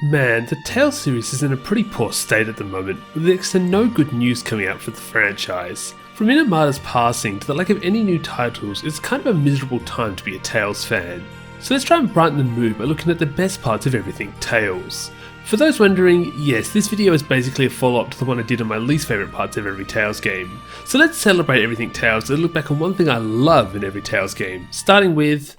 Man, the Tales series is in a pretty poor state at the moment, with next to no good news coming out for the franchise. From Inamada's passing to the lack of any new titles, it's kind of a miserable time to be a Tales fan. So let's try and brighten the mood by looking at the best parts of everything Tales. For those wondering, yes, this video is basically a follow-up to the one I did on my least favourite parts of every Tales game. So let's celebrate everything Tales and look back on one thing I love in every Tales game, starting with...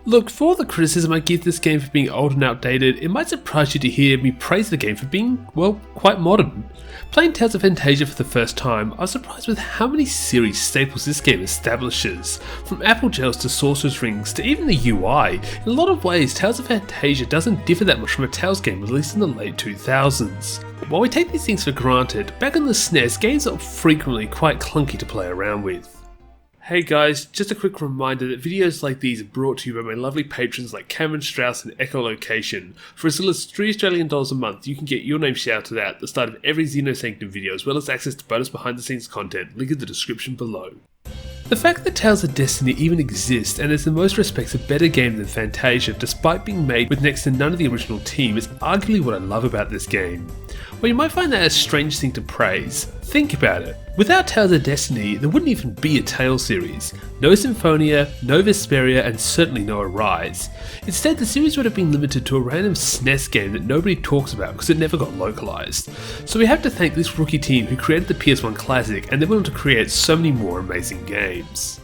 Look, for all the criticism I give this game for being old and outdated, it might surprise you to hear me praise the game for being, well, quite modern. Playing Tales of Fantasia for the first time, I was surprised with how many series staples this game establishes. From apple gels to sorcerer's rings to even the UI, in a lot of ways Tales of Fantasia doesn't differ that much from a Tales game released in the late 2000s. While we take these things for granted, back on the SNES, games are frequently quite clunky to play around with. Hey guys, just a quick reminder that videos like these are brought to you by my lovely patrons like Cameron Strauss and Echolocation. For as little as $3 a month, you can get your name shouted out at the start of every Xenosanctum video, as well as access to bonus behind the scenes content, link in the description below. The fact that Tales of Destiny even exists and is in most respects a better game than Fantasia, despite being made with next to none of the original team, is arguably what I love about this game. While you might find that a strange thing to praise, think about it. Without Tales of Destiny, there wouldn't even be a Tales series. No Symphonia, no Vesperia, and certainly no Arise. Instead, the series would have been limited to a random SNES game that nobody talks about because it never got localized. So we have to thank this rookie team who created the PS1 classic, and they went on to create so many more amazing games.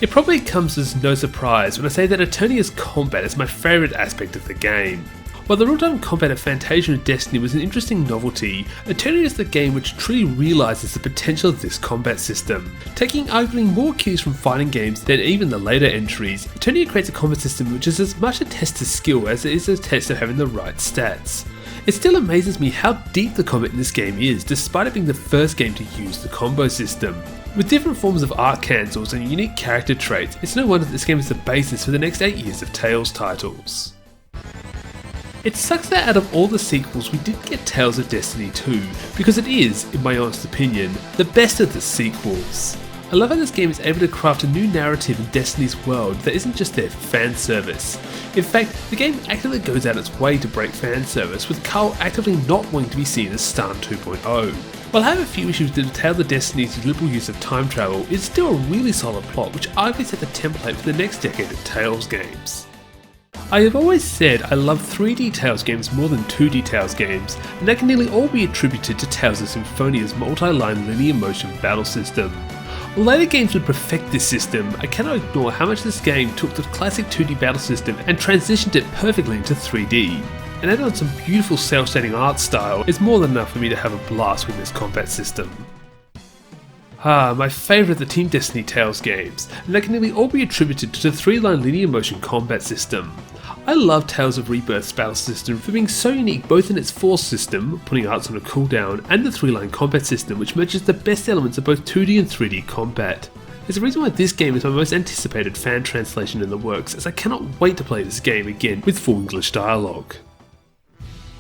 It probably comes as no surprise when I say that Eternia's combat is my favourite aspect of the game. While the real-time combat of Fantasia and Destiny was an interesting novelty, Eternia is the game which truly realises the potential of this combat system. Taking arguably more cues from fighting games than even the later entries, Eternia creates a combat system which is as much a test of skill as it is a test of having the right stats. It still amazes me how deep the combat in this game is, despite it being the first game to use the combo system. With different forms of art cancels and unique character traits, it's no wonder that this game is the basis for the next 8 years of Tales titles. It sucks that out of all the sequels we didn't get Tales of Destiny 2, because it is, in my honest opinion, the best of the sequels. I love how this game is able to craft a new narrative in Destiny's world that isn't just there for fan service. In fact, the game actively goes out its way to break fan service, with Carl actively not wanting to be seen as Stan 2.0. While I have a few issues with Tales of Destiny's liberal use of time travel, it's still a really solid plot which arguably set the template for the next decade of Tales games. I have always said I love 3D Tales games more than 2D Tales games, and that can nearly all be attributed to Tales of Symphonia's multi-line linear motion battle system. While later games would perfect this system, I cannot ignore how much this game took the classic 2D battle system and transitioned it perfectly into 3D. And added on some beautiful cel-shading art style is more than enough for me to have a blast with this combat system. My favourite of the Team Destiny Tales games, and that can nearly all be attributed to the 3-line linear motion combat system. I love Tales of Rebirth's battle system for being so unique both in its force system, putting arts on a cooldown, and the 3-line combat system which merges the best elements of both 2D and 3D combat. There's a reason why this game is my most anticipated fan translation in the works, as I cannot wait to play this game again with full English dialogue.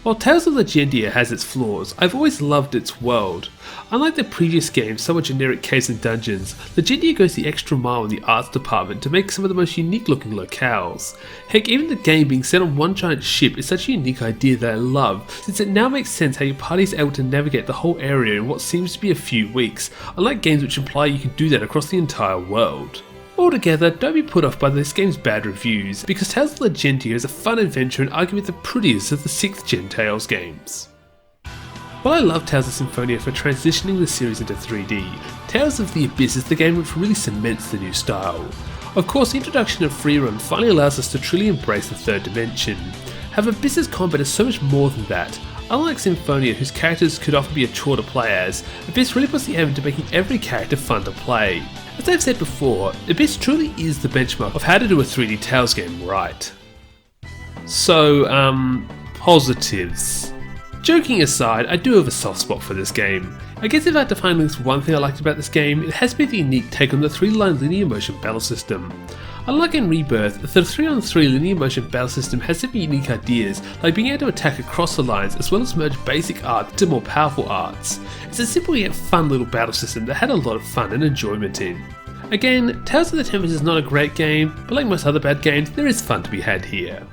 While Tales of Legendia has its flaws, I've always loved its world. Unlike the previous games, somewhat generic caves and dungeons, Legendia goes the extra mile in the arts department to make some of the most unique looking locales. Heck, even the game being set on one giant ship is such a unique idea that I love, since it now makes sense how your party is able to navigate the whole area in what seems to be a few weeks, unlike games which imply you can do that across the entire world. Altogether, don't be put off by this game's bad reviews, because Tales of Legendia is a fun adventure and arguably the prettiest of the 6th gen Tales games. While I love Tales of Symphonia for transitioning the series into 3D, Tales of the Abyss is the game which really cements the new style. Of course, the introduction of freerun finally allows us to truly embrace the third dimension. However, Abyss's combat is so much more than that. Unlike Symphonia, whose characters could often be a chore to play as, Abyss really puts the aim into making every character fun to play. As I've said before, Abyss truly is the benchmark of how to do a 3D Tales game right. So, positives. Joking aside, I do have a soft spot for this game. I guess if I had to find at least one thing I liked about this game, it has been the unique take on the 3-line linear motion battle system. Unlike in Rebirth, the 3-on-3 linear motion battle system has some unique ideas, like being able to attack across the lines as well as merge basic art into more powerful arts. It's a simple yet fun little battle system that had a lot of fun and enjoyment in. Again, Tales of the Tempest is not a great game, but like most other bad games, there is fun to be had here.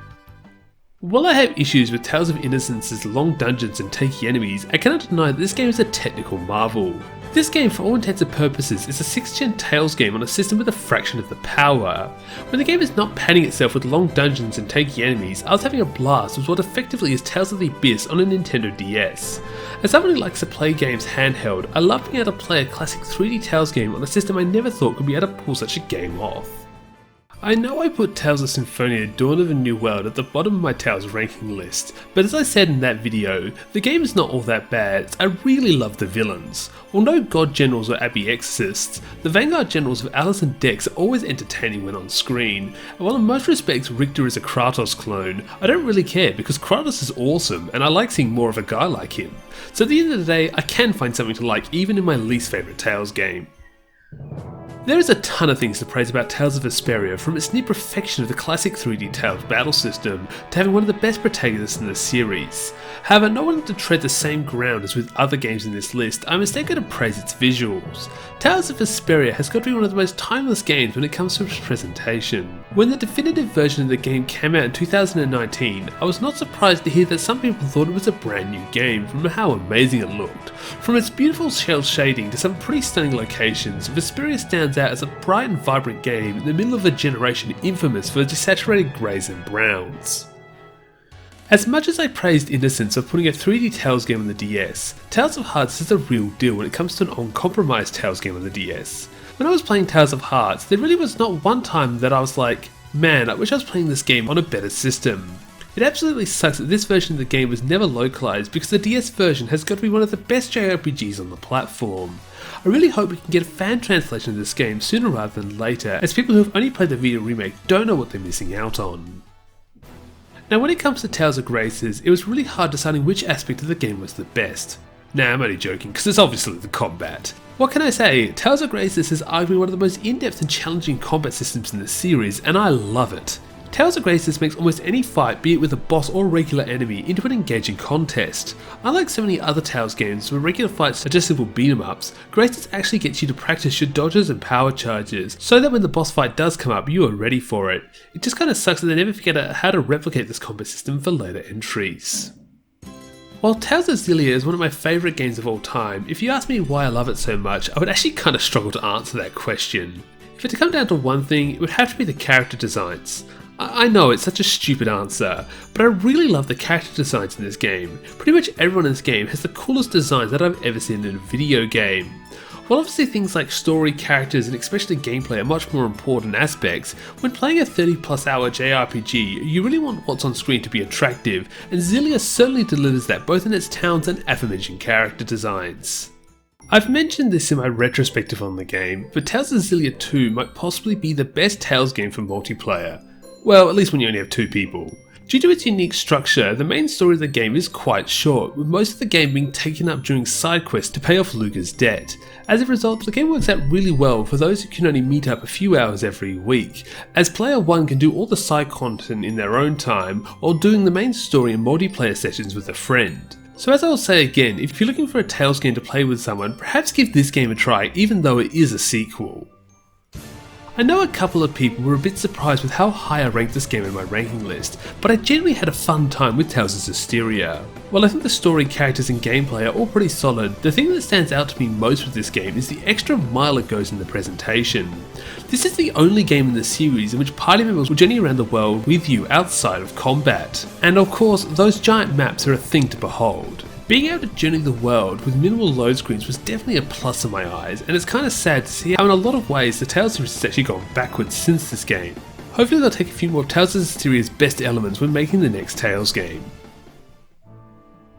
While I have issues with Tales of Innocence's long dungeons and tanky enemies, I cannot deny that this game is a technical marvel. This game, for all intents and purposes, is a 6th gen Tales game on a system with a fraction of the power. When the game is not padding itself with long dungeons and tanky enemies, I was having a blast with what effectively is Tales of the Abyss on a Nintendo DS. As someone who likes to play games handheld, I love being able to play a classic 3D Tales game on a system I never thought could be able to pull such a game off. I know I put Tales of Symphonia Dawn of a New World at the bottom of my Tales ranking list, but as I said in that video, the game is not all that bad. I really love the villains. While no god generals or abbey exorcists, the vanguard generals of Alice and Dex are always entertaining when on screen, and while in most respects Richter is a Kratos clone, I don't really care because Kratos is awesome and I like seeing more of a guy like him. So at the end of the day, I can find something to like even in my least favourite Tales game. There is a ton of things to praise about Tales of Vesperia, from its near perfection of the classic 3D Tales battle system to having one of the best protagonists in the series. However, not wanting to tread the same ground as with other games in this list, I'm instead going to praise its visuals. Tales of Vesperia has got to be one of the most timeless games when it comes to its presentation. When the definitive version of the game came out in 2019, I was not surprised to hear that some people thought it was a brand new game from how amazing it looked. From its beautiful shell shading to some pretty stunning locations, Vesperia stands out as a bright and vibrant game in the middle of a generation infamous for desaturated greys and browns. As much as I praised Innocence for putting a 3D Tales game on the DS, Tales of Hearts is a real deal when it comes to an uncompromised Tales game on the DS. When I was playing Tales of Hearts, there really was not one time that I was like, man, I wish I was playing this game on a better system. It absolutely sucks that this version of the game was never localised because the DS version has got to be one of the best JRPGs on the platform. I really hope we can get a fan translation of this game sooner rather than later, as people who have only played the Vita remake don't know what they're missing out on. Now when it comes to Tales of Graces, it was really hard deciding which aspect of the game was the best. Nah, I'm only joking, because it's obviously the combat. What can I say? Tales of Graces is arguably one of the most in-depth and challenging combat systems in the series, and I love it. Tales of Graces makes almost any fight, be it with a boss or a regular enemy, into an engaging contest. Unlike so many other Tales games where regular fights are just simple beat 'em ups, Graces actually gets you to practice your dodges and power charges, so that when the boss fight does come up, you are ready for it. It just kinda sucks that they never figured out how to replicate this combat system for later entries. While Graces and Xillia is one of my favourite games of all time, if you ask me why I love it so much, I would actually kinda struggle to answer that question. If it had to come down to one thing, it would have to be the character designs. I know it's such a stupid answer, but I really love the character designs in this game. Pretty much everyone in this game has the coolest designs that I've ever seen in a video game. While obviously things like story, characters and especially gameplay are much more important aspects, when playing a 30+ hour JRPG, you really want what's on screen to be attractive, and Xillia certainly delivers that both in its towns and aforementioned character designs. I've mentioned this in my retrospective on the game, but Tales of Xillia 2 might possibly be the best Tales game for multiplayer. Well, at least when you only have 2 people. Due to its unique structure, the main story of the game is quite short, with most of the game being taken up during side quests to pay off Luca's debt. As a result, the game works out really well for those who can only meet up a few hours every week, as player 1 can do all the side content in their own time, while doing the main story and multiplayer sessions with a friend. So as I will say again, if you're looking for a Tales game to play with someone, perhaps give this game a try, even though it is a sequel. I know a couple of people were a bit surprised with how high I ranked this game in my ranking list, but I genuinely had a fun time with Tales of Vesperia. While I think the story, characters and gameplay are all pretty solid, the thing that stands out to me most with this game is the extra mile it goes in the presentation. This is the only game in the series in which party members will journey around the world with you outside of combat. And of course, those giant maps are a thing to behold. Being able to journey the world with minimal load screens was definitely a plus in my eyes, and it's kind of sad to see how in a lot of ways the Tales series has actually gone backwards since this game. Hopefully they'll take a few more of Tales of Vesperia's best elements when making the next Tales game.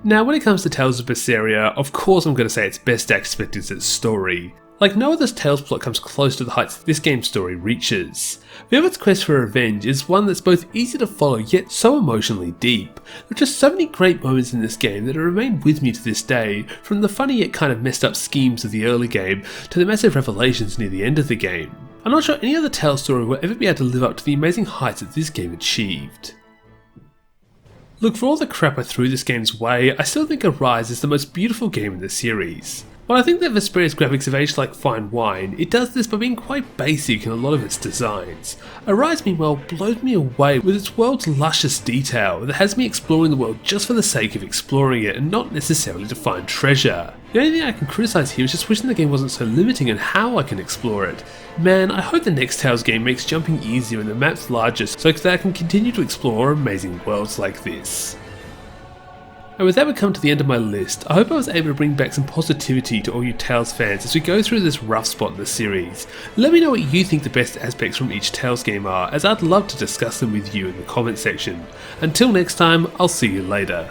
Now when it comes to Tales of Vesperia, of course I'm going to say its best aspect is its story. Like no other Tales plot comes close to the heights this game's story reaches. Velvet's quest for revenge is one that's both easy to follow yet so emotionally deep. There are just so many great moments in this game that have remained with me to this day, from the funny yet kind of messed up schemes of the early game to the massive revelations near the end of the game. I'm not sure any other Tales story will ever be able to live up to the amazing heights that this game achieved. Look, for all the crap I threw this game's way, I still think Arise is the most beautiful game in the series. While I think that Vesperia's graphics have aged like fine wine, it does this by being quite basic in a lot of its designs. Arise meanwhile blows me away with its world's luscious detail that has me exploring the world just for the sake of exploring it and not necessarily to find treasure. The only thing I can criticise here is just wishing the game wasn't so limiting in how I can explore it. Man, I hope the next Tales game makes jumping easier and the maps larger so that I can continue to explore amazing worlds like this. And with that, we come to the end of my list. I hope I was able to bring back some positivity to all you Tales fans as we go through this rough spot in the series. Let me know what you think the best aspects from each Tales game are, as I'd love to discuss them with you in the comment section. Until next time, I'll see you later.